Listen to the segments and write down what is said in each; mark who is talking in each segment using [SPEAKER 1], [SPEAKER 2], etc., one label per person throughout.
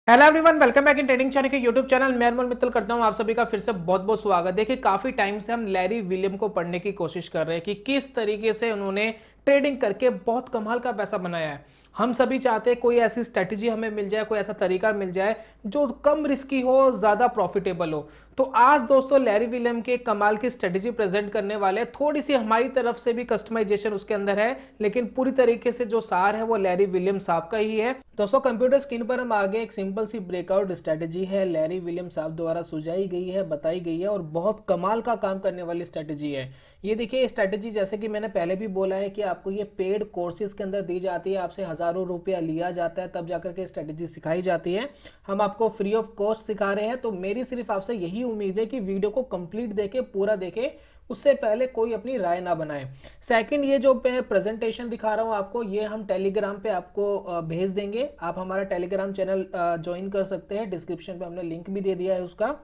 [SPEAKER 1] Hello everyone, welcome back in trading channel के YouTube channel. मैं अनमोल मित्तल करता हूं आप सभी का फिर से बहुत बहुत स्वागत। देखिए, काफी टाइम से हम लैरी विलियम को पढ़ने की कोशिश कर रहे हैं कि किस तरीके से उन्होंने ट्रेडिंग करके बहुत कमाल का पैसा बनाया है। हम सभी चाहते हैं कोई ऐसी स्ट्रेटजी हमें मिल जाए, कोई ऐसा तरीका मिल जाए जो कम रिस्की हो, ज्यादा प्रॉफिटेबल हो। तो आज दोस्तों लैरी विलियम के कमाल की स्ट्रेटजी प्रेजेंट करने वाले हैं। थोड़ी सी हमारी तरफ से भी कस्टमाइजेशन उसके अंदर है, लेकिन पूरी तरीके से जो सार है वो लैरी विलियम साहब का ही है। दोस्तों, कंप्यूटर स्क्रीन पर हम आगे एक सिंपल सी ब्रेकआउट स्ट्रेटजी है, लैरी विलियम साहब द्वारा सुझाई गई है, बताई गई है और बहुत कमाल का काम करने वाली स्ट्रेटजी है। ये देखिए स्ट्रेटजी, जैसे कि मैंने पहले भी बोला है कि आपको ये पेड कोर्सेज के अंदर दी जाती है, आपसे हज़ारों रुपया लिया जाता है तब जाकर के स्ट्रेटजी सिखाई जाती है। हम आपको फ्री ऑफ कॉस्ट सिखा रहे हैं, तो मेरी सिर्फ आपसे यही उम्मीद है कि वीडियो को कंप्लीट देखे, पूरा देखे, उससे पहले कोई अपनी राय ना बनाए। सेकंड, ये जो मैं प्रेजेंटेशन दिखा रहा हूँ आपको, ये हम टेलीग्राम पे आपको भेज देंगे। आप हमारा टेलीग्राम चैनल ज्वाइन कर सकते हैं, डिस्क्रिप्शन पे हमने लिंक भी दे दिया है उसका।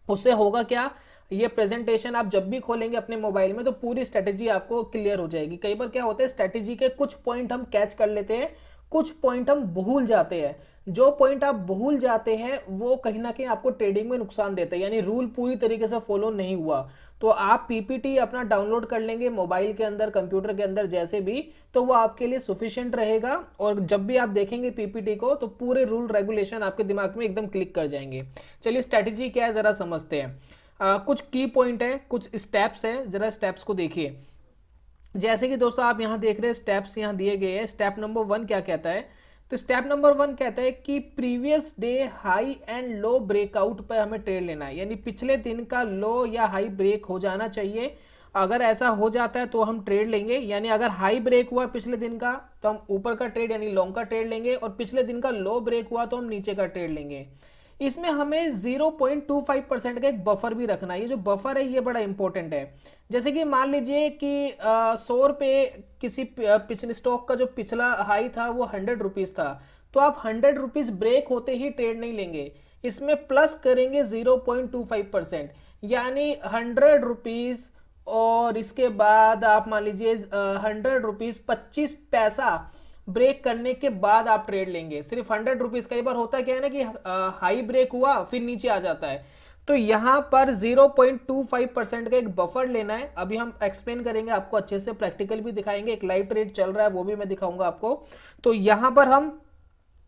[SPEAKER 1] उससे होगा क्या, ये प्रेजेंटेशन आप जब भी खोलेंगे अपने मोबाइल में तो पूरी स्ट्रेटेजी आपको क्लियर हो जाएगी। कई बार क्या होता है, स्ट्रेटेजी के कुछ पॉइंट हम कैच कर लेते हैं, कुछ पॉइंट हम भूल जाते हैं। जो पॉइंट आप भूल जाते हैं वो कहीं ना कहीं आपको ट्रेडिंग में नुकसान देता है, यानी रूल पूरी तरीके से फॉलो नहीं हुआ। तो आप पीपीटी अपना डाउनलोड कर लेंगे मोबाइल के अंदर, कंप्यूटर के अंदर, जैसे भी, तो वो आपके लिए सफिशिएंट रहेगा। और जब भी आप देखेंगे पीपीटी को तो पूरे रूल रेगुलेशन आपके दिमाग में एकदम क्लिक कर जाएंगे। चलिए, स्ट्रेटेजी क्या है जरा समझते हैं। कुछ की पॉइंट है, कुछ स्टेप्स है, जरा स्टेप्स को देखिए। जैसे कि दोस्तों आप यहां देख रहे हैं स्टेप्स यहां दिए गए हैं। स्टेप नंबर 1 क्या कहता है, तो स्टेप नंबर 1 कहता है कि previous day high and low breakout पर हमें ट्रेड लेना है, यानी पिछले दिन का लो या हाई ब्रेक हो जाना चाहिए। अगर ऐसा हो जाता है तो हम ट्रेड लेंगे, यानी अगर हाई ब्रेक हुआ पिछले दिन का तो हम ऊपर का ट्रेड यानी लॉन्ग का ट्रेड लेंगे, और पिछले दिन का लो ब्रेक हुआ तो हम नीचे का ट्रेड लेंगे। इसमें हमें 0.25% का एक बफर भी रखना है। ये जो बफर है ये बड़ा इंपॉर्टेंट है। जैसे कि मान लीजिए कि 100 रुपये किसी पिछले स्टॉक का जो पिछला हाई था वो 100 रुपीज था, तो आप 100 रुपीज ब्रेक होते ही ट्रेड नहीं लेंगे, इसमें प्लस करेंगे 0.25%, यानी 100 रुपीज। और इसके बाद आप मान लीजिए 100 रुपीज 25 पैसा ब्रेक करने के बाद आप ट्रेड लेंगे, सिर्फ 100 रुपीज। कई बार होता क्या है ना कि हाई ब्रेक हुआ फिर नीचे आ जाता है, तो यहां पर 0.25% का एक बफर लेना है। अभी हम एक्सप्लेन करेंगे आपको अच्छे से, प्रैक्टिकल भी दिखाएंगे, एक लाइव ट्रेड चल रहा है वो भी मैं दिखाऊंगा आपको। तो यहां पर हम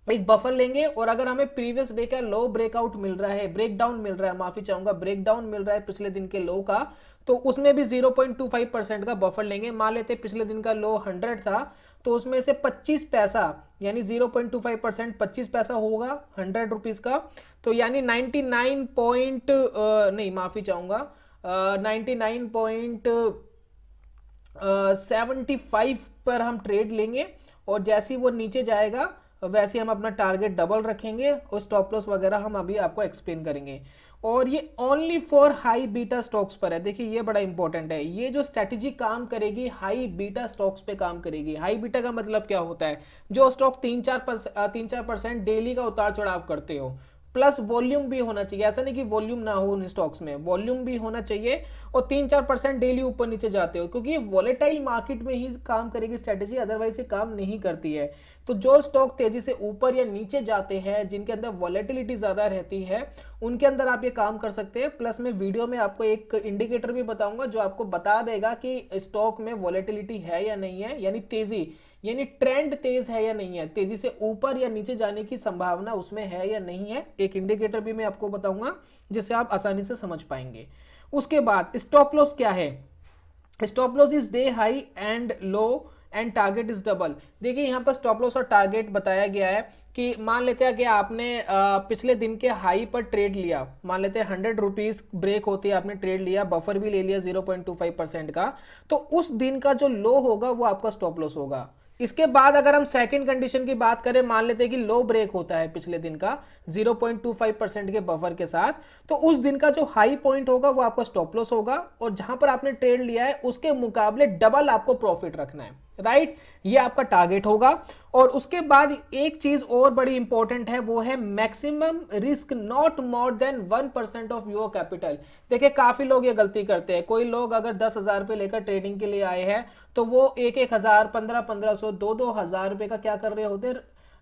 [SPEAKER 1] एक बफर लेंगे, और अगर हमें प्रीवियस डे का लो ब्रेकआउट मिल रहा है, ब्रेकडाउन मिल रहा है, माफी चाहूंगा, ब्रेकडाउन मिल रहा है पिछले दिन के लो का, तो उसमें भी 0.25% का बफर लेंगे। मान लेते पिछले दिन का लो 100 था, तो उसमें से 25 पैसा, यानी 0.25% 25 पैसा होगा 100 रुपीज का, तो यानी 99 पॉइंट नहीं, माफी चाहूंगा, 99.75 पर हम ट्रेड लेंगे। और जैसे ही वो नीचे जाएगा वैसे हम अपना टारगेट डबल रखेंगे, और स्टॉप लॉस वगैरह हम अभी आपको एक्सप्लेन करेंगे। और ये only for high beta stocks पर है। देखिए ये बड़ा इंपॉर्टेंट है, ये जो स्ट्रेटजी काम करेगी हाई बीटा स्टॉक्स पे काम करेगी। हाई बीटा का मतलब क्या होता है, जो स्टॉक 3-4% डेली का उतार चढ़ाव करते हो, प्लस वॉल्यूम भी होना चाहिए। ऐसा नहीं कि वॉल्यूम ना हो उन स्टॉक्स में, वॉल्यूम भी होना चाहिए, और 3-4% डेली ऊपर नीचे जाते हो, क्योंकि ये वॉलेटाइल मार्केट में ही काम करेगी स्ट्रेटेजी, अदरवाइज ये काम नहीं करती है। तो जो स्टॉक तेजी से ऊपर या नीचे जाते हैं, जिनके अंदर वॉलेटिलिटी ज्यादा रहती है, उनके अंदर आप ये काम कर सकते हैं। प्लस मैं वीडियो में आपको एक इंडिकेटर भी बताऊंगा जो आपको बता देगा कि स्टॉक में वॉलेटिलिटी है या नहीं है, यानी तेजी, यानी ट्रेंड तेज है या नहीं है, तेजी से ऊपर या नीचे जाने की संभावना उसमें है या नहीं है। एक इंडिकेटर भी मैं आपको बताऊंगा जिससे आप आसानी से समझ पाएंगे। उसके बाद स्टॉप लॉस क्या है, stop loss is day high and low and target is double. देखिए यहाँ पर स्टॉप लॉस और टारगेट बताया गया है कि मान लेते हैं कि आपने पिछले दिन के हाई पर ट्रेड लिया, मान लेते हैं 100 रुपीज ब्रेक होते हैं, आपने ट्रेड लिया, बफर भी ले लिया 0.25% का, तो उस दिन का जो लो होगा वो आपका स्टॉप लॉस होगा। इसके बाद अगर हम सेकंड कंडीशन की बात करें, मान लेते हैं कि लो ब्रेक होता है पिछले दिन का 0.25% के बफर के साथ, तो उस दिन का जो हाई पॉइंट होगा वो आपका स्टॉप लॉस होगा, और जहां पर आपने ट्रेड लिया है उसके मुकाबले डबल आपको प्रॉफिट रखना है, राइट। ये आपका टारगेट होगा। और उसके बाद एक चीज और बड़ी इंपॉर्टेंट है, वो है maximum risk not more than 1% of your capital. देखिए काफी लोग ये गलती करते हैं, कोई लोग अगर 10,000 रुपए लेकर ट्रेडिंग के लिए आए हैं तो वो 1-1 हजार, 15-1500, 2-2 हजार रुपए का क्या कर रहे होते हैं,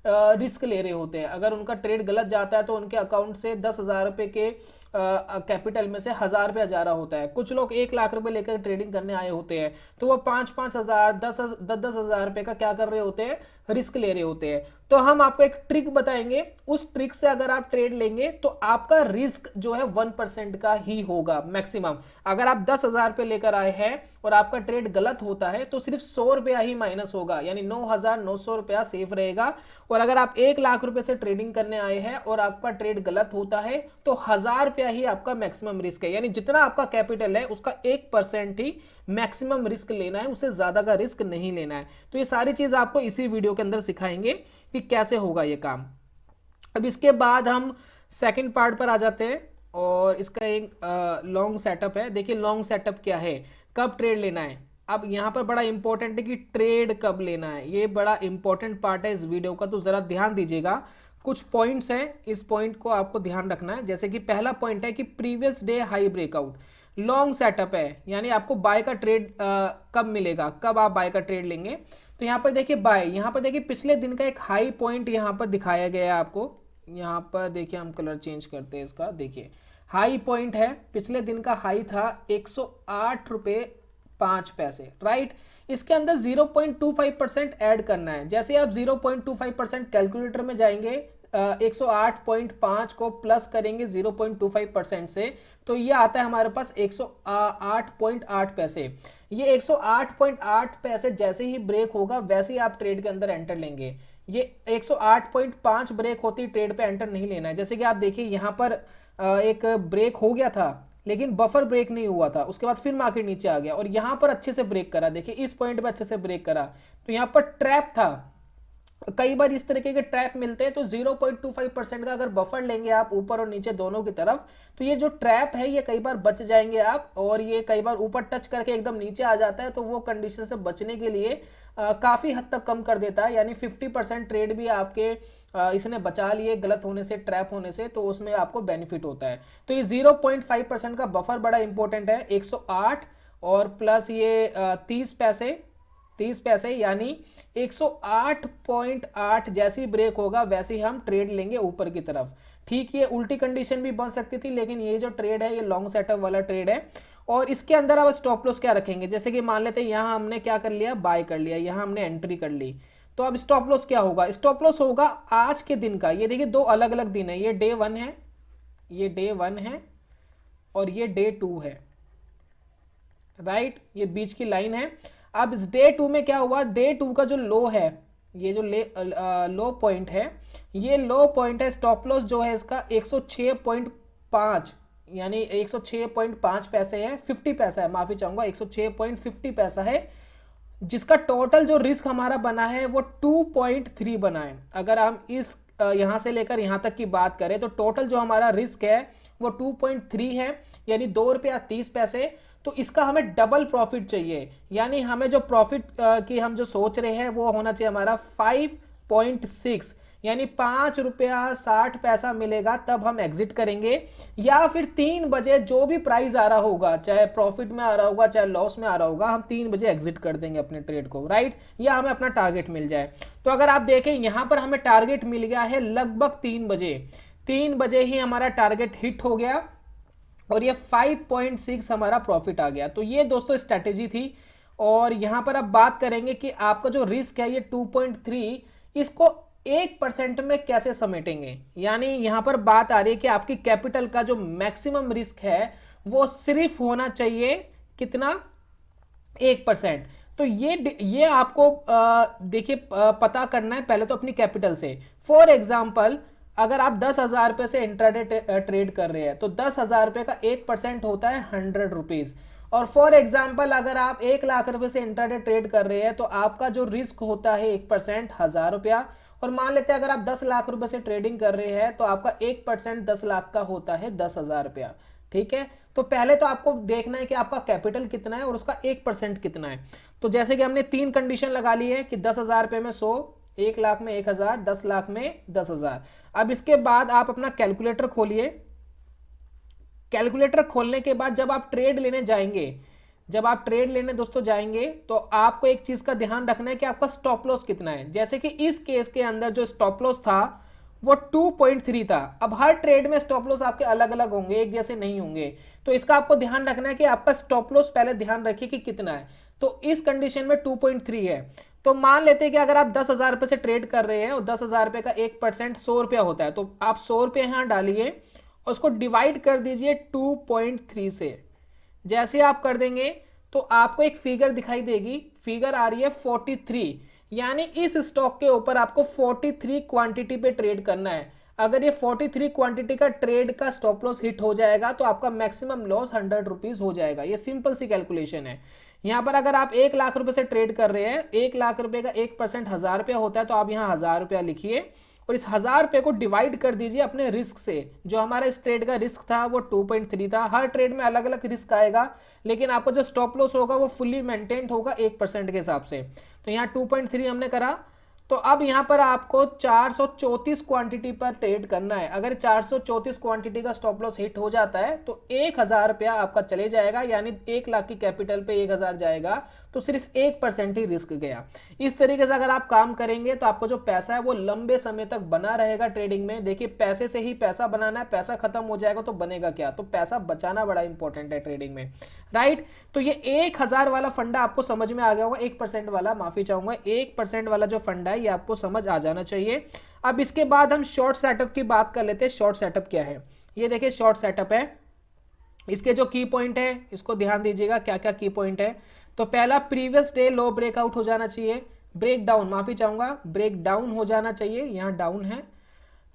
[SPEAKER 1] रिस्क ले रहे होते हैं। अगर उनका ट्रेड गलत जाता है तो उनके अकाउंट से 10,000 रुपये के कैपिटल में से 1,000 रुपया जा रहा होता है। कुछ लोग 1 लाख रुपए लेकर ट्रेडिंग करने आए होते हैं, तो वो 5,000 10,000 रुपए का क्या कर रहे होते हैं, रिस्क ले रहे होते हैं। तो हम आपको एक ट्रिक बताएंगे, उस ट्रिक से अगर आप ट्रेड लेंगे तो आपका रिस्क जो है 1% का ही होगा मैक्सिमम। अगर आप 10,000 रुपए लेकर आए हैं और आपका ट्रेड गलत होता है तो सिर्फ 100 रुपया ही माइनस होगा, यानी 9,900 रुपया सेफ रहेगा। और अगर आप 1 लाख रुपए से ट्रेडिंग करने आए हैं और आपका ट्रेड गलत होता है तो 1,000 रुपया ही आपका मैक्सिमम रिस्क है, यानी जितना आपका कैपिटल है उसका 1% ही मैक्सिमम रिस्क लेना है, उससे ज्यादा का रिस्क नहीं लेना है। तो ये सारी चीज आपको इसी वीडियो के अंदर सिखाएंगे कि कैसे होगा ये काम। अब इसके बाद हम सेकंड पार्ट पर आ जाते हैं और इसका एक लॉन्ग सेटअप है। देखिए लॉन्ग सेटअप क्या है, कब ट्रेड लेना है। अब यहाँ पर बड़ा इंपॉर्टेंट है कि ट्रेड कब लेना है, ये बड़ा इंपॉर्टेंट पार्ट है इस वीडियो का, तो जरा ध्यान दीजिएगा। कुछ पॉइंट्स हैं, इस पॉइंट को आपको ध्यान रखना है। जैसे कि पहला पॉइंट है कि previous day high breakout, long setup है, यानी आपको बाय का ट्रेड कब मिलेगा, कब आप बाय का ट्रेड लेंगे। तो यहाँ पर देखिए बाय, यहाँ पर देखिए पिछले दिन का एक हाई पॉइंट यहाँ पर दिखाया गया है आपको। यहाँ पर देखिए हम कलर चेंज करते हैं इसका, देखिए हाई पॉइंट है, पिछले दिन का हाई था 108 रुपये 5 पैसे, राइट। इसके अंदर 0.25% ऐड करना है। जैसे आप 0.25% कैलकुलेटर में जाएंगे, 108.5 को प्लस करेंगे 0.25% से, तो ये आता है हमारे पास 108.8 पैसे। ये 108.8 पैसे जैसे ही ब्रेक होगा वैसे ही आप ट्रेड के अंदर एंटर लेंगे। ये 108.5 ब्रेक होती ट्रेड पे एंटर नहीं लेना है। जैसे कि आप देखिए यहाँ पर एक ब्रेक हो गया था लेकिन बफर ब्रेक नहीं हुआ था, उसके बाद फिर मार्केट नीचे आ गया और यहां पर अच्छे से ब्रेक करा। देखिए इस पॉइंट पे अच्छे से ब्रेक करा, तो यहां पर ट्रैप था। कई बार इस तरीके के ट्रैप मिलते हैं, तो 0.25% का अगर बफर लेंगे आप ऊपर और नीचे दोनों की तरफ, तो ये जो ट्रैप है ये कई बार बच जाएंगे आप। और ये कई बार ऊपर टच करके एकदम नीचे आ जाता है, तो वो कंडीशन से बचने के लिए काफी हद तक कम कर देता है, यानी 50% ट्रेड भी आपके इसने बचा लिए गलत होने से, ट्रैप होने से, तो उसमें आपको बेनिफिट होता है। तो ये 0.5% का बफर बड़ा इंपॉर्टेंट है, 108 और प्लस ये 30 पैसे यानी 108.8 जैसी ब्रेक होगा वैसे ही हम ट्रेड लेंगे ऊपर की तरफ। ठीक, ये उल्टी कंडीशन भी बन सकती थी, लेकिन ये जो ट्रेड है ये लॉन्ग सेटअप वाला ट्रेड है। और इसके अंदर आप स्टॉप लॉस क्या रखेंगे, जैसे कि मान लेते हैं यहाँ हमने क्या कर लिया, बाय कर लिया, यहाँ हमने एंट्री कर ली, तो अब स्टॉप लॉस क्या होगा, स्टॉप लॉस होगा आज के दिन का। ये देखिए दो अलग अलग दिन है, ये डे 1 है, ये डे 1 है और ये डे 2 है, राइट, ये बीच की लाइन है। अब इस डे 2 में क्या हुआ, डे 2 का जो लो है, ये जो लो पॉइंट है, ये लो पॉइंट है, स्टॉप लॉस जो है इसका 106.5 यानी 106.5 पैसे है, 50 पैसा है, माफी चाहूंगा, 106.50 पैसा है, जिसका टोटल जो रिस्क हमारा बना है वो 2.3 बना है। अगर हम इस यहां से लेकर यहां तक की बात करें तो टोटल जो हमारा रिस्क है वो 2.3 है, यानी 2 रुपया 30 पैसे। तो इसका हमें डबल प्रॉफिट चाहिए, यानी हमें जो प्रॉफिट की हम जो सोच रहे हैं वो होना चाहिए हमारा 5.6, यानी 5 रुपया 60 पैसा मिलेगा, तब हम एग्जिट करेंगे। या फिर 3 बजे जो भी प्राइस आ रहा होगा, चाहे प्रॉफिट में आ रहा होगा चाहे लॉस में आ रहा होगा, हम 3 बजे एग्जिट कर देंगे अपने ट्रेड को, राइट, या हमें अपना टारगेट मिल जाए। तो अगर आप देखें यहां पर हमें टारगेट मिल गया है लगभग 3 बजे, 3 बजे ही हमारा टारगेट हिट हो गया और ये 5.6 हमारा प्रॉफिट आ गया। तो ये दोस्तों स्ट्रेटेजी थी। और यहां पर अब बात करेंगे कि आपका जो रिस्क है ये 2.3, इसको 1% में कैसे समेटेंगे। यानी यहां पर बात आ रही है कि आपकी कैपिटल का जो मैक्सिमम रिस्क है वो सिर्फ होना चाहिए कितना, 1%। तो ये आपको देखिए पता करना है पहले तो अपनी कैपिटल से। फॉर एग्जाम्पल अगर आप 10,000 रुपए से इंट्राडे ट्रेड कर रहे हैं तो 10,000 रुपए का 1% होता है 100 रुपीज। और फॉर एग्जाम्पल अगर आप 1 लाख रुपए से इंट्राडे ट्रेड कर रहे हैं तो आपका जो रिस्क होता है 1% 1,000 रुपया। और मान लेते हैं अगर आप 10 लाख रुपए से ट्रेडिंग कर रहे हैं तो आपका 1% 10 लाख का होता है 10,000 रुपया। ठीक है, तो पहले तो आपको देखना है कि आपका कैपिटल कितना है और उसका 1% कितना है। तो जैसे कि हमने 3 कंडीशन लगा ली है कि 10,000 रुपए में 100, 1 लाख में 1,000, 10 लाख में 10,000। अब इसके बाद आप अपना कैलकुलेटर खोलिए। कैलकुलेटर खोलने के बाद जब आप ट्रेड लेने जाएंगे जब आप ट्रेड लेने दोस्तों जाएंगे तो आपको एक चीज का ध्यान रखना है कि आपका स्टॉप लॉस कितना है। जैसे कि इस केस के अंदर जो स्टॉप लॉस था वो 2.3 था। अब हर ट्रेड में स्टॉप लॉस आपके अलग अलग होंगे, एक जैसे नहीं होंगे, तो इसका आपको ध्यान रखना है कि आपका स्टॉप लॉस पहले ध्यान रखिए कि कितना है। तो इस कंडीशन में 2.3 है। तो मान लेते हैं कि अगर आप 10,000 रुपए से ट्रेड कर रहे हैं और 10,000 रुपए का 1% 100 रुपया होता है, तो आप 100 रुपये यहां डालिए और उसको डिवाइड कर दीजिए 2.3 से। जैसे आप कर देंगे तो आपको एक फिगर दिखाई देगी, फिगर आ रही है 43, यानी इस स्टॉक के ऊपर आपको 43 क्वांटिटी पे ट्रेड करना है। अगर ये 43 क्वांटिटी का ट्रेड का स्टॉप लॉस हिट हो जाएगा तो आपका मैक्सिमम लॉस 100 रुपीज हो जाएगा। ये सिंपल सी कैलकुलेशन है। यहां पर अगर आप 1 लाख रुपए से ट्रेड कर रहे हैं, 1 लाख रुपए का 1% 1,000 रुपया होता है, तो आप यहां 1,000 रुपया लिखिए और इस 1,000 रुपये को डिवाइड कर दीजिए अपने रिस्क से। जो हमारा इस ट्रेड का रिस्क था वो 2.3 था। हर ट्रेड में अलग अलग रिस्क आएगा, लेकिन आपको जो स्टॉप लॉस होगा वो फुल्ली मेंटेन होगा 1% के हिसाब से। तो यहाँ 2.3 हमने करा। तो अब यहां पर आपको 434 क्वांटिटी पर ट्रेड करना है। अगर 434 क्वांटिटी का स्टॉप लॉस हिट हो जाता है तो 1,000 रुपया आपका चले जाएगा, यानी 1 लाख की कैपिटल पे 1,000 जाएगा, तो सिर्फ 1% ही रिस्क गया। इस तरीके से अगर आप काम करेंगे तो आपको जो पैसा है वो लंबे समय तक बना रहेगा ट्रेडिंग में। देखिए, पैसे से ही पैसा बनाना है, पैसा खत्म हो जाएगा तो बनेगा क्या? तो पैसा बचाना बड़ा इंपॉर्टेंट है ट्रेडिंग में, राइट। तो ये 1,000 वाला फंडा आपको समझ में आ गया होगा। 1% वाला, माफी चाहूंगा, 1% वाला जो फंडा है ये आपको समझ आ जाना चाहिए। अब इसके बाद हम शॉर्ट सेटअप की बात कर लेते हैं। शॉर्ट सेटअप क्या है? ये देखिए शॉर्ट सेटअप है। इसके जो की पॉइंट है इसको ध्यान दीजिएगा, क्या क्या की पॉइंट है। तो पहला, प्रीवियस डे लो ब्रेकआउट हो जाना चाहिए, ब्रेक डाउन, माफी चाहूंगा, ब्रेक डाउन हो जाना चाहिए, यहाँ डाउन है।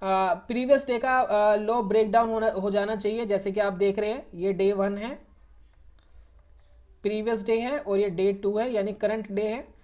[SPEAKER 1] प्रीवियस डे का लो ब्रेक डाउन हो जाना चाहिए। जैसे कि आप देख रहे हैं ये डे 1 है, प्रीवियस डे है, और ये डे 2 है, यानी करंट डे है।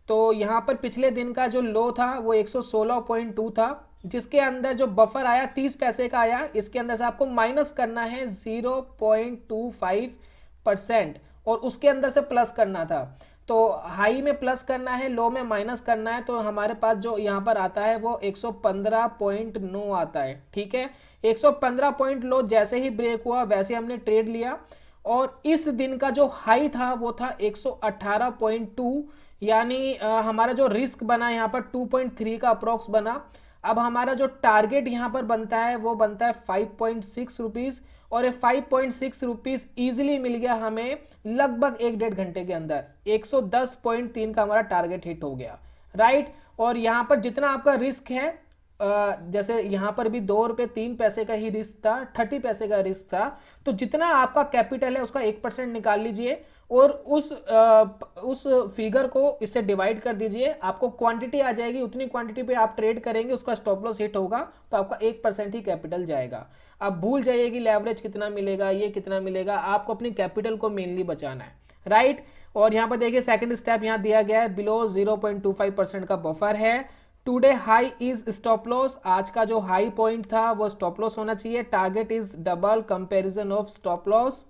[SPEAKER 1] तो यहाँ पर पिछले दिन का जो लो था वो 116.2 था, जिसके अंदर जो बफर आया 30 पैसे का आया। इसके अंदर से आपको माइनस करना है 0.25% और उसके अंदर से प्लस करना था। तो हाई में प्लस करना है, लो में माइनस करना है। तो हमारे पास जो यहाँ पर आता है वो 115.9 आता है, ठीक है। 115 पॉइंट लो जैसे ही ब्रेक हुआ वैसे हमने ट्रेड लिया, और इस दिन का जो हाई था वो था 118.2, यानी हमारा जो रिस्क बना यहाँ पर 2.3 का अप्रोक्स बना। अब हमारा जो टारगेट यहाँ पर बनता है वो बनता है 5.6 रुपीज, और ये 5.6 रुपीज ईजिली मिल गया हमें लगभग 1-1.5 घंटे के अंदर। 110.3 का हमारा टारगेट हिट हो गया, राइट। और यहाँ पर जितना आपका रिस्क है, जैसे यहाँ पर भी 2 रुपये 3 पैसे का ही रिस्क था, 30 पैसे का रिस्क था। तो जितना आपका कैपिटल है उसका 1% निकाल लीजिए और उस फिगर को इससे डिवाइड कर दीजिए। आपको क्वांटिटी आ जाएगी, उतनी क्वांटिटी पे आप ट्रेड करेंगे, उसका स्टॉप लॉस हिट होगा तो आपका 1% ही कैपिटल जाएगा। अब भूल जाइए कि लेवरेज कितना मिलेगा, ये कितना मिलेगा, आपको अपनी कैपिटल को मेनली बचाना है, राइट। और यहाँ पर देखिए सेकंड स्टेप यहाँ दिया गया है, बिलो 0.25% का बफर है। Today high is stop loss, आज का जो हाई पॉइंट था वो स्टॉप लॉस होना चाहिए। Target is double comparison of stop loss,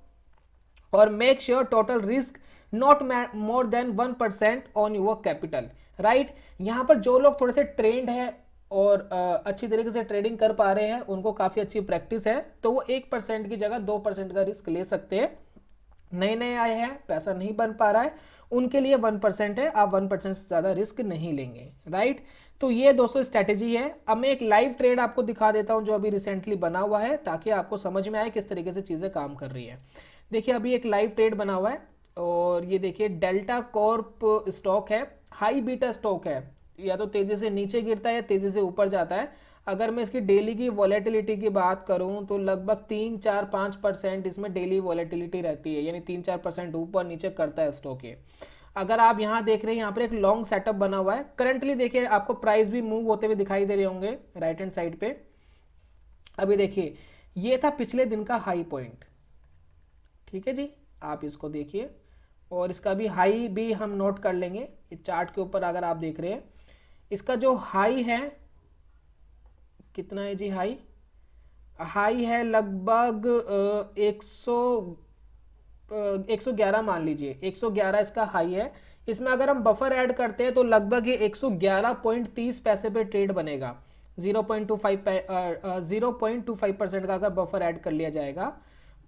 [SPEAKER 1] और make sure total risk not more than 1% on your capital, right. यहां पर जो लोग थोड़े से ट्रेंड है और अच्छी तरीके से ट्रेडिंग कर पा रहे हैं, उनको काफी अच्छी प्रैक्टिस है, तो वो 1% की जगह 2% का रिस्क ले सकते हैं। नए नए आए हैं, पैसा नहीं बन पा रहा है, उनके लिए 1% है, आप 1% से ज्यादा रिस्क नहीं लेंगे, राइट। तो ये दोस्तों स्ट्रेटेजी है। अब मैं एक लाइव ट्रेड आपको दिखा देता हूं जो अभी रिसेंटली बना हुआ है, ताकि आपको समझ में आए किस तरीके से चीजें काम कर रही है। देखिए अभी एक लाइव ट्रेड बना हुआ है, और ये देखिए डेल्टा कॉर्प स्टॉक है, हाई बीटा स्टॉक है, या तो तेजी से नीचे गिरता है या तेजी से ऊपर जाता है। अगर मैं इसकी डेली की वॉलेटिलिटी की बात करूं तो लगभग 3-4-5% इसमें डेली वॉलेटिलिटी रहती है, यानी 3-4% ऊपर नीचे करता है स्टॉक ये। अगर आप यहाँ देख रहे हैं, यहाँ पर एक लॉन्ग सेटअप बना हुआ है। करंटली देखिए आपको प्राइस भी मूव होते हुए दिखाई दे रहे होंगे राइट हैंड साइड पे। अभी देखिए ये था पिछले दिन का हाई पॉइंट, ठीक है जी, आप इसको देखिए, और इसका भी हाई भी हम नोट कर लेंगे। इस चार्ट के ऊपर अगर आप देख रहे हैं, इसका जो हाई है कितना है जी, हाई है लगभग 111 मान लीजिए, 111 इसका हाई है। इसमें अगर हम बफर ऐड करते हैं तो लगभग ये 111.30 पैसे पे ट्रेड बनेगा। 0.25% का अगर बफर ऐड कर लिया जाएगा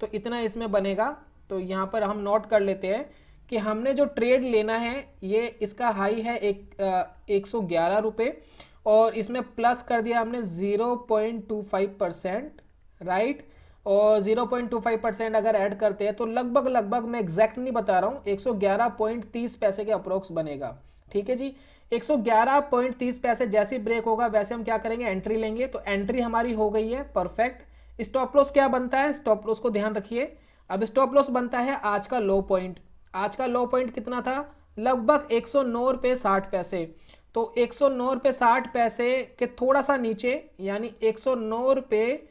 [SPEAKER 1] तो इतना इसमें बनेगा। तो यहाँ पर हम नोट कर लेते हैं कि हमने जो ट्रेड लेना है ये इसका हाई है 111 रुपये और इसमें प्लस कर दिया हमने 0.25%, राइट। और 0.25% अगर ऐड करते हैं तो लगभग मैं एग्जैक्ट नहीं बता रहा हूँ 111.30 पैसे के अप्रोक्स बनेगा। ठीक है जी, 111.30 पैसे जैसे ब्रेक होगा वैसे हम क्या करेंगे, एंट्री लेंगे। तो एंट्री हमारी हो गई है, परफेक्ट। स्टॉप लॉस क्या बनता है, स्टॉप लॉस को ध्यान रखिए। अब स्टॉप लॉस बनता है आज का लो पॉइंट। आज का लो पॉइंट कितना था, लगभग 109 रुपये 60 पैसे। तो 109 रुपये 60 पैसे के थोड़ा सा नीचे यानी 109 रुपये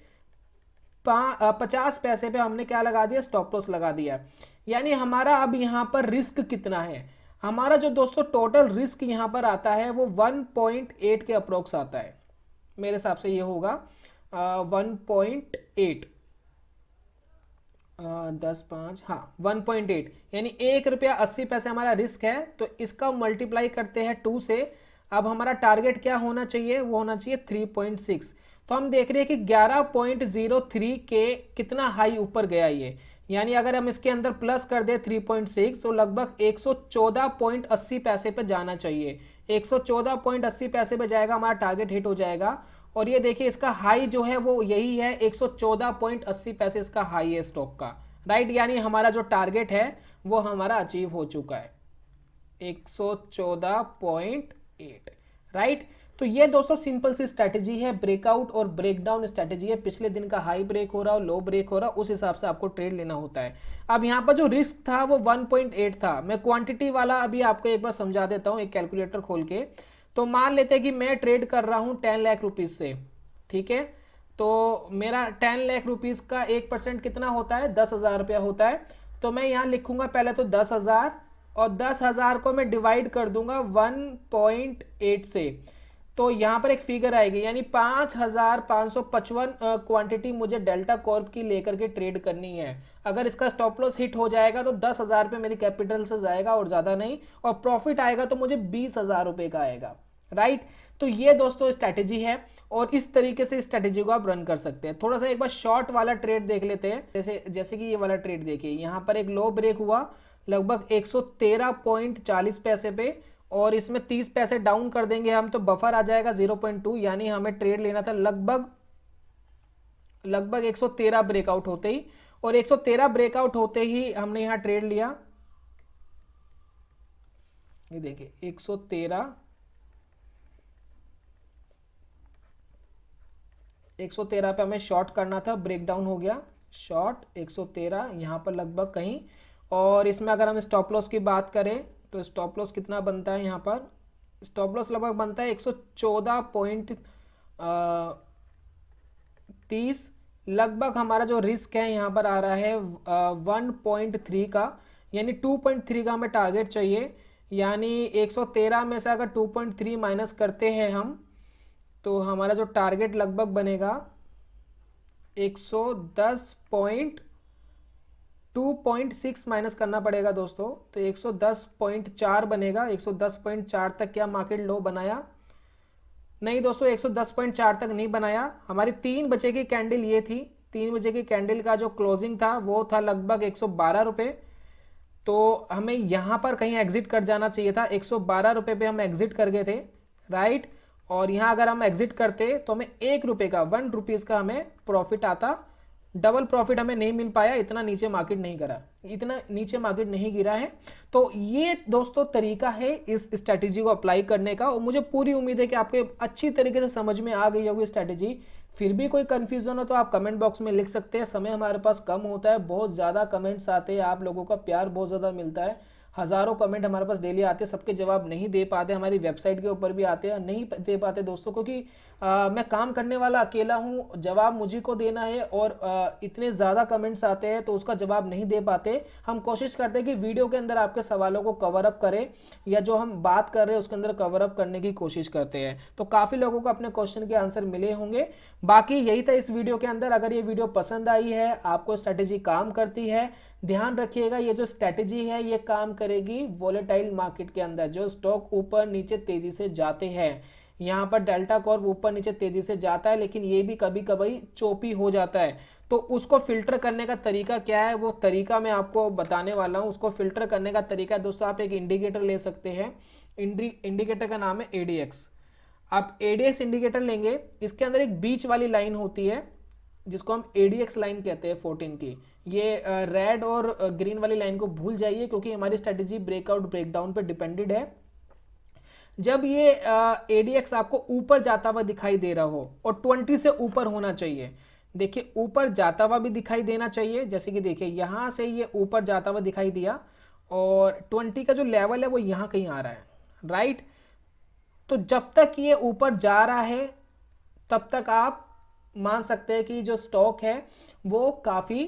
[SPEAKER 1] 50 पैसे पे हमने क्या लगा दिया, स्टॉप लॉस लगा दिया। यानी हमारा अब यहाँ पर रिस्क कितना है, हमारा जो दोस्तों टोटल रिस्क यहाँ पर आता है वो 1.8 के अप्रोक्स आता है। मेरे हिसाब से ये होगा 1.8, 10 5, हाँ 1.8, यानी 1 रुपया 80 पैसे हमारा रिस्क है। तो इसका मल्टीप्लाई करते हैं 2 से। अब हमारा टारगेट क्या होना चाहिए, वो होना चाहिए 3.6। तो हम देख रहे हैं कि 11.03 के कितना हाई ऊपर गया ये, यानी अगर हम इसके अंदर प्लस कर दे 3.6 तो लगभग 114.80 पैसे पे जाना चाहिए। 114.80 पैसे पे जाएगा, हमारा टारगेट हिट हो जाएगा। और ये देखिए इसका हाई जो है वो यही है, 114.80 पैसे इसका हाई है स्टॉक का, राइट। यानी हमारा जो टारगेट है वो हमारा अचीव हो चुका है 114.8, राइट। तो ये दोस्तों सिंपल सी स्ट्रैटेजी है, ब्रेकआउट और ब्रेकडाउन स्ट्रैटेजी है। पिछले दिन का हाई ब्रेक हो रहा हो, लो ब्रेक हो रहा, उस हिसाब से आपको ट्रेड लेना होता है। अब यहाँ पर जो रिस्क था वो 1.8 था। मैं क्वांटिटी वाला अभी आपको एक बार समझा देता हूँ एक कैलकुलेटर खोल के। तो मान लेते हैं कि मैं ट्रेड कर रहा हूँ 10 लाख रुपीज से, ठीक है। तो मेरा 10 लाख रुपीज का 1% कितना होता है, 10,000 रुपया होता है। तो मैं यहाँ लिखूंगा पहले तो 10,000 और 10,000 को मैं डिवाइड कर दूंगा 1.8 से। तो यहाँ पर एक फिगर आएगी, यानी 5,555 क्वांटिटी मुझे डेल्टा कॉर्प की लेकर के ट्रेड करनी है। अगर इसका स्टॉप लॉस हिट हो जाएगा तो 10,000 रुपये मेरी कैपिटल से जाएगा और ज़्यादा नहीं, और प्रॉफिट आएगा तो मुझे 20,000 रुपये का आएगा, राइट। तो ये दोस्तों स्ट्रैटेजी है और इस तरीके से स्ट्रैटेजी को आप रन कर सकते हैं। थोड़ा सा एक बार शॉर्ट वाला ट्रेड देख लेते हैं। जैसे कि ये वाला ट्रेड देखिए, यहाँ पर एक लो ब्रेक हुआ लगभग 113.40 पैसे पे, और इसमें 30 पैसे डाउन कर देंगे हम तो बफर आ जाएगा 0.2, यानी हमें ट्रेड लेना था लगभग 113 ब्रेकआउट होते ही, और 113 ब्रेकआउट होते ही हमने यहां ट्रेड लिया। ये देखिए 113 पे हमें शॉर्ट करना था, ब्रेकडाउन हो गया शॉर्ट 113 यहां पर लगभग कहीं। और इसमें अगर हम स्टॉप लॉस की बात करें तो स्टॉप लॉस कितना बनता है, यहाँ पर स्टॉप लॉस लगभग बनता है 114.30। लगभग हमारा जो रिस्क है यहाँ पर आ रहा है 1.3 का, यानी 2.3 का हमें टारगेट चाहिए। यानी 113 में से अगर 2.3 माइनस करते हैं हम तो हमारा जो टारगेट लगभग बनेगा 2.6 माइनस करना पड़ेगा दोस्तों, तो 110.4 बनेगा। 110.4 तक क्या मार्केट लो बनाया, नहीं दोस्तों 110.4 तक नहीं बनाया। हमारी 3 बजे की कैंडल ये थी, 3 बजे की कैंडल का जो क्लोजिंग था वो था लगभग 112 रुपये। तो हमें यहाँ पर कहीं एग्जिट कर जाना चाहिए था, 112 रुपये पे हम एग्जिट कर गए थे, राइट। और यहाँ अगर हम एग्जिट करते तो हमें 1 रुपये का 1 रुपीज़ का हमें प्रॉफिट आता। डबल प्रॉफिट हमें नहीं मिल पाया, इतना नीचे मार्केट नहीं गिरा, इतना नीचे मार्केट नहीं गिरा है। तो ये दोस्तों तरीका है इस स्ट्रैटेजी को अप्लाई करने का, और मुझे पूरी उम्मीद है कि आपके अच्छी तरीके से समझ में आ गई होगी स्ट्रैटेजी। फिर भी कोई कंफ्यूजन हो तो आप कमेंट बॉक्स में लिख सकते हैं। समय हमारे पास कम होता है, बहुत ज़्यादा कमेंट्स आते हैं, आप लोगों का प्यार बहुत ज़्यादा मिलता है, हज़ारों कमेंट हमारे पास डेली आते हैं, सबके जवाब नहीं दे पाते। हमारी वेबसाइट के ऊपर भी आते हैं, नहीं दे पाते दोस्तों, क्योंकि मैं काम करने वाला अकेला हूँ, जवाब मुझे को देना है, और इतने ज़्यादा कमेंट्स आते हैं तो उसका जवाब नहीं दे पाते। हम कोशिश करते हैं कि वीडियो के अंदर आपके सवालों को कवर अप करें, या जो हम बात कर रहे हैं उसके अंदर कवर अप करने की कोशिश करते हैं। तो काफ़ी लोगों को अपने क्वेश्चन के आंसर मिले होंगे। बाकी यही था इस वीडियो के अंदर। अगर ये वीडियो पसंद आई है, आपको स्ट्रैटेजी काम करती है, ध्यान रखिएगा ये जो स्ट्रैटेजी है ये काम करेगी वोलेटाइल मार्केट के अंदर, जो स्टॉक ऊपर नीचे तेजी से जाते हैं। यहाँ पर डेल्टा कॉर्प ऊपर नीचे तेजी से जाता है, लेकिन ये भी कभी कभी चोपी हो जाता है। तो उसको फिल्टर करने का तरीका क्या है, वो तरीका मैं आपको बताने वाला हूँ। उसको फिल्टर करने का तरीका है दोस्तों, आप एक इंडिकेटर ले सकते हैं। इंडिकेटर का नाम है एडीएक्स। आप एडीएक्स इंडिकेटर लेंगे, इसके अंदर एक बीच वाली लाइन होती है जिसको हम एडीएक्स लाइन कहते हैं 14 की। ये रेड और ग्रीन वाली लाइन को भूल जाइए, क्योंकि हमारी स्ट्रेटेजी ब्रेकआउट ब्रेकडाउन पे डिपेंडेड है। जब ये एडीएक्स आपको ऊपर जाता हुआ दिखाई दे रहा हो और 20 से ऊपर होना चाहिए, देखिए ऊपर जाता हुआ भी दिखाई देना चाहिए, जैसे कि देखिए यहां से ये ऊपर जाता हुआ दिखाई दिया और 20 का जो लेवल है वो यहां कहीं आ रहा है, राइट। तो जब तक ये ऊपर जा रहा है तब तक आप मान सकते हैं कि जो स्टॉक है वो काफी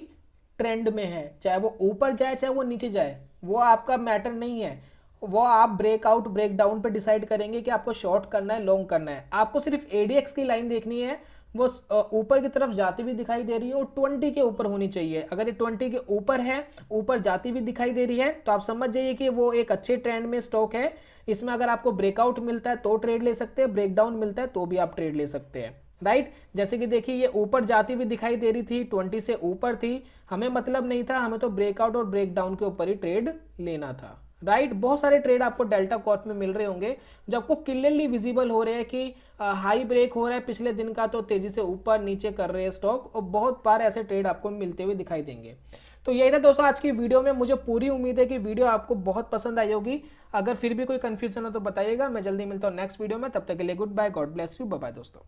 [SPEAKER 1] ट्रेंड में है। चाहे वो ऊपर जाए चाहे वो नीचे जाए, वो आपका मैटर नहीं है। वो आप ब्रेकआउट ब्रेकडाउन पे डिसाइड करेंगे कि आपको शॉर्ट करना है लॉन्ग करना है। आपको सिर्फ एडीएक्स की लाइन देखनी है, वो ऊपर की तरफ जाती हुई दिखाई दे रही है और 20 के ऊपर होनी चाहिए। अगर ये 20 के ऊपर है, ऊपर जाती हुई दिखाई दे रही है, तो आप समझ जाइए कि वो एक अच्छे ट्रेंड में स्टॉक है। इसमें अगर आपको ब्रेकआउट मिलता है तो ट्रेड ले सकते हैं, ब्रेकडाउन मिलता है तो भी आप ट्रेड ले सकते हैं, राइट। जैसे कि देखिए ये ऊपर जाती हुई दिखाई दे रही थी, 20 से ऊपर थी, हमें मतलब नहीं था, हमें तो ब्रेकआउट और ब्रेकडाउन के ऊपर ही ट्रेड लेना था, राइट। बहुत सारे ट्रेड आपको डेल्टा कॉर्प में मिल रहे होंगे जो आपको क्लियरली विजिबल हो रहे हैं कि हाई ब्रेक हो रहा है पिछले दिन का, तो तेजी से ऊपर नीचे कर रहे हैं स्टॉक, और बहुत बार ऐसे ट्रेड आपको मिलते हुए दिखाई देंगे। तो यही था दोस्तों आज की वीडियो में। मुझे पूरी उम्मीद है कि वीडियो आपको बहुत पसंद आई होगी। अगर फिर भी कोई कंफ्यूजन हो तो बताइएगा। मैं जल्दी मिलता हूँ नेक्स्ट वीडियो में, तब तक के लिए goodbye, God bless you, bye bye दोस्तों।